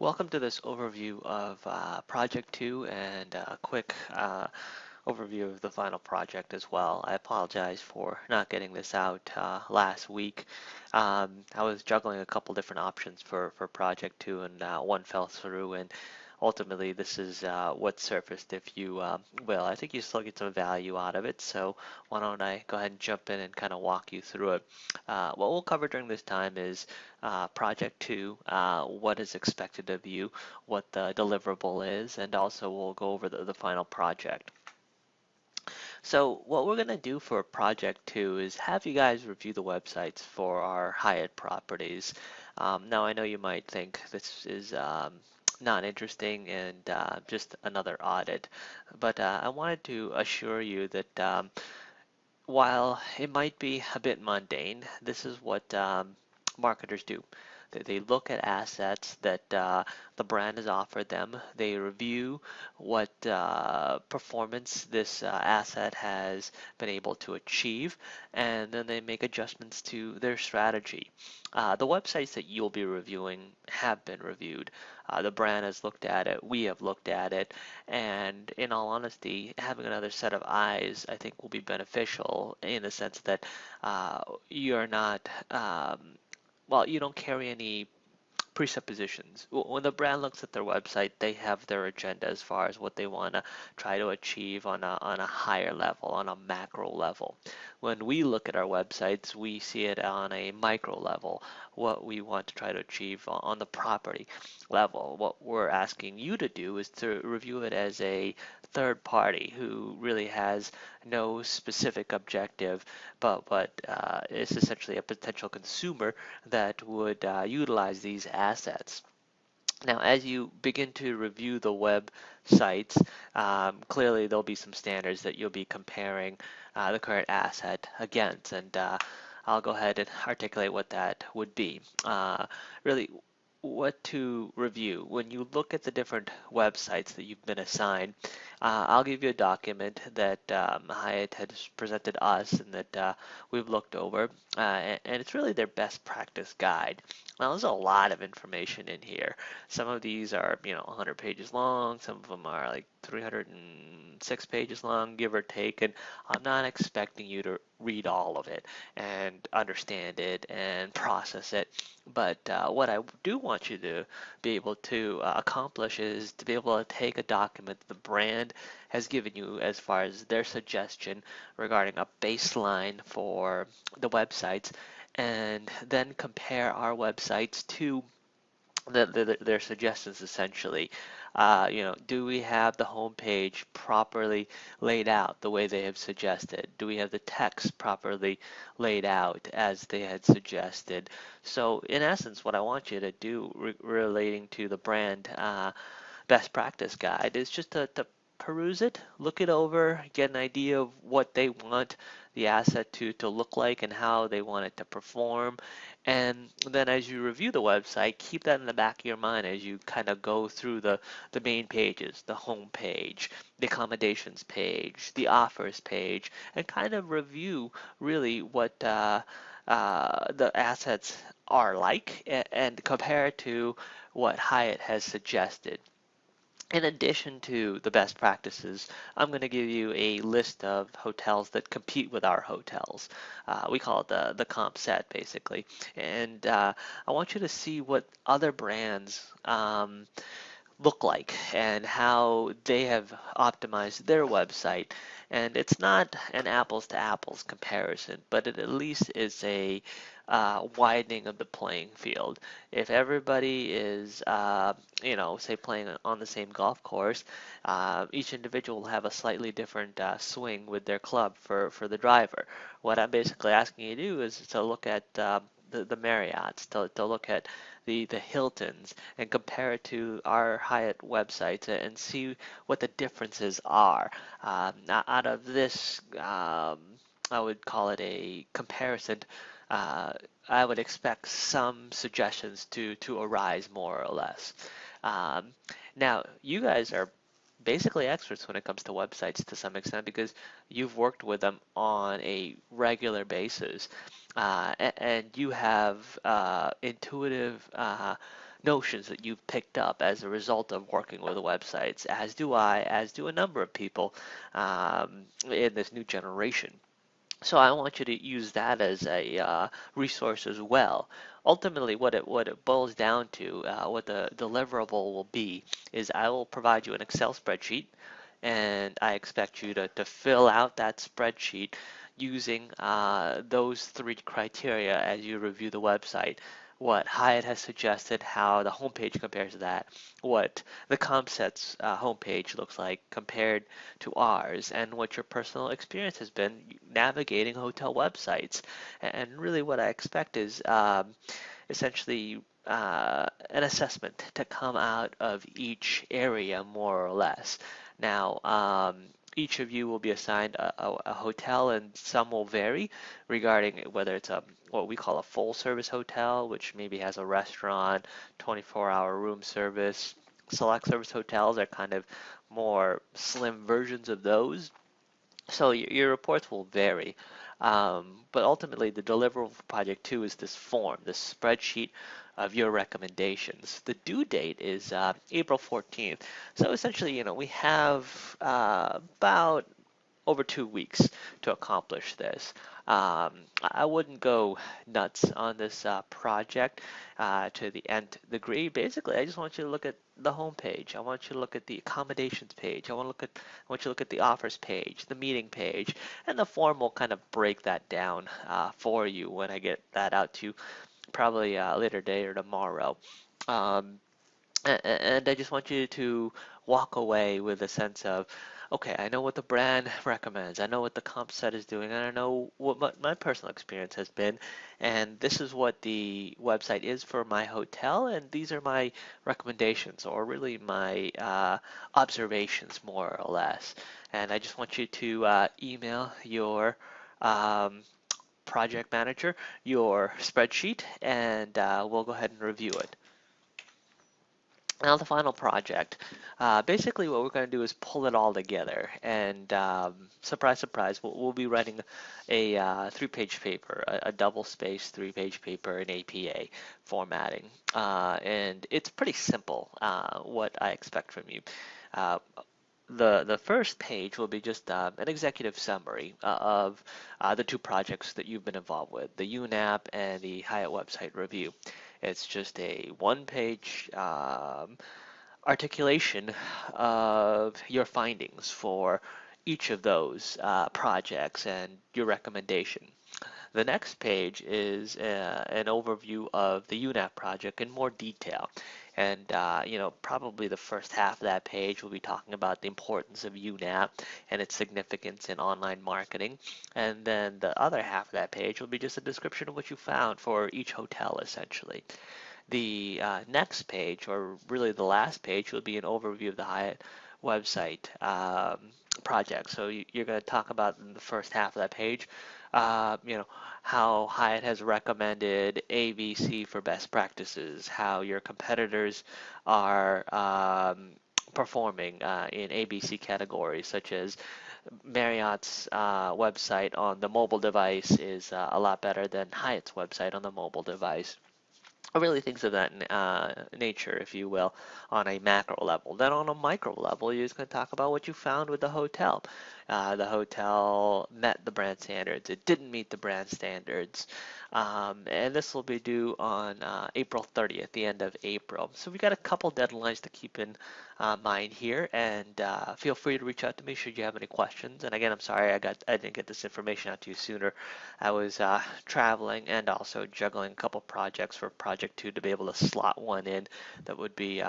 Welcome to this overview of Project 2 and a quick overview of the final project as well. I apologize for not getting this out last week. I was juggling a couple different options for Project 2 and one fell through, and ultimately this is what surfaced, if you will. I think you still get some value out of it, so why don't I go ahead and jump in and kind of walk you through it. What we'll cover during this time is Project 2, what is expected of you, what the deliverable is, and also we'll go over the final project. So what we're going to do for Project 2 is have you guys review the websites for our Hyatt properties. Now I know you might think this is not interesting and just another audit, but I wanted to assure you that while it might be a bit mundane, this is what marketers do. They look at assets that the brand has offered them. They review what performance this asset has been able to achieve, and then they make adjustments to their strategy. The websites that you'll be reviewing have been reviewed. The brand has looked at it, we have looked at it, and in all honesty, having another set of eyes I think will be beneficial in the sense that you're not well, you don't carry any presuppositions. When the brand looks at their website, they have their agenda as far as what they want to try to achieve on a higher level, on a macro level. When we look at our websites, we see it on a micro level, what we want to try to achieve on the property level. What we're asking you to do is to review it as a third party who really has no specific objective, but is essentially a potential consumer that would utilize these assets. Now, as you begin to review the web sites, clearly there'll be some standards that you'll be comparing the current asset against, and I'll go ahead and articulate what that would be. Really, what to review. When you look at the different websites that you've been assigned, I'll give you a document that Hyatt has presented us and that we've looked over, and it's really their best practice guide. Now, there's a lot of information in here. Some of these are, 100 pages long. Some of them are like 306 pages long, give or take, and I'm not expecting you to read all of it and understand it and process it. But what I do want you to be able to accomplish is to be able to take a document the brand has given you as far as their suggestion regarding a baseline for the websites and then compare our websites to their suggestions essentially. Do we have the homepage properly laid out the way they have suggested? Do we have the text properly laid out as they had suggested? So in essence, what I want you to do relating to the brand best practice guide is just to peruse it, look it over, get an idea of what they want the asset to look like and how they want it to perform. And then as you review the website, keep that in the back of your mind as you kind of go through the main pages, the home page, the accommodations page, the offers page, and kind of review really what the assets are like and compare it to what Hyatt has suggested. In addition to the best practices, I'm going to give you a list of hotels that compete with our hotels. We call it the comp set, basically. And I want you to see what other brands look like and how they have optimized their website. And it's not an apples to apples comparison, but it at least is a widening of the playing field. If everybody is, say playing on the same golf course, each individual will have a slightly different swing with their club for the driver. What I'm basically asking you to do is to look at the Marriotts, to look at the Hiltons and compare it to our Hyatt website and see what the differences are. Out of this, I would call it a comparison. Uh, I would expect some suggestions to arise more or less. Um, Now, you guys are basically experts when it comes to websites to some extent because you've worked with them on a regular basis and you have intuitive notions that you've picked up as a result of working with websites, as do I, as do a number of people in this new generation. So I want you to use that as a resource as well. Ultimately, what it boils down to, what the deliverable will be, is I will provide you an Excel spreadsheet, and I expect you to fill out that spreadsheet using those three criteria as you review the website. What Hyatt has suggested, how the homepage compares to that, what the ComSet's homepage looks like compared to ours, and what your personal experience has been navigating hotel websites. And really, what I expect is essentially an assessment to come out of each area, more or less. Now, each of you will be assigned a hotel, and some will vary regarding whether it's a what we call a full service hotel, which maybe has a restaurant, 24-hour room service. Select service hotels are kind of more slim versions of those. So your reports will vary. But ultimately, the deliverable for Project 2 is this form, this spreadsheet of your recommendations. The due date is April 14th. So essentially, we have about over 2 weeks to accomplish this. I wouldn't go nuts on this project to the nth degree. Basically, I just want you to look at the home page. I want you to look at the accommodations page. I want you to look at the offers page, the meeting page, and the form will kind of break that down for you when I get that out to you, probably later today or tomorrow. Um, and I just want you to walk away with a sense of, okay, I know what the brand recommends, I know what the comp set is doing, and I know what my personal experience has been, and this is what the website is for my hotel, and these are my recommendations, or really my observations, more or less. And I just want you to email your um, project manager your spreadsheet, and we'll go ahead and review it. Now the final project. Basically what we're going to do is pull it all together, and surprise, surprise, we'll be writing a three-page paper, a double-spaced three-page paper in APA formatting. And it's pretty simple, what I expect from you. Uh, the first page will be just an executive summary of the two projects that you've been involved with, the UNAP and the Hyatt website review. It's just a one-page articulation of your findings for each of those projects and your recommendation. The next page is an overview of the UNAP project in more detail. And, probably the first half of that page will be talking about the importance of UNAP and its significance in online marketing. And then the other half of that page will be just a description of what you found for each hotel, essentially. The next page, or really the last page, will be an overview of the Hyatt website project. So you're going to talk about in the first half of that page, how Hyatt has recommended ABC for best practices, how your competitors are performing in ABC categories, such as Marriott's website on the mobile device is a lot better than Hyatt's website on the mobile device, or really things of that nature, if you will, on a macro level. Then on a micro level, you're just going to talk about what you found with the hotel. The hotel met the brand standards. It didn't meet the brand standards. And this will be due on April 30th, the end of April. So we got a couple deadlines to keep in mind here, and feel free to reach out to me should you have any questions. And again, I'm sorry I didn't get this information out to you sooner. I was traveling and also juggling a couple projects for Project 2 to be able to slot one in that would be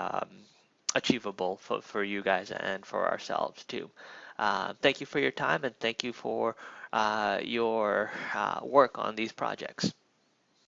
achievable for you guys and for ourselves too. Thank you for your time, and thank you for your work on these projects.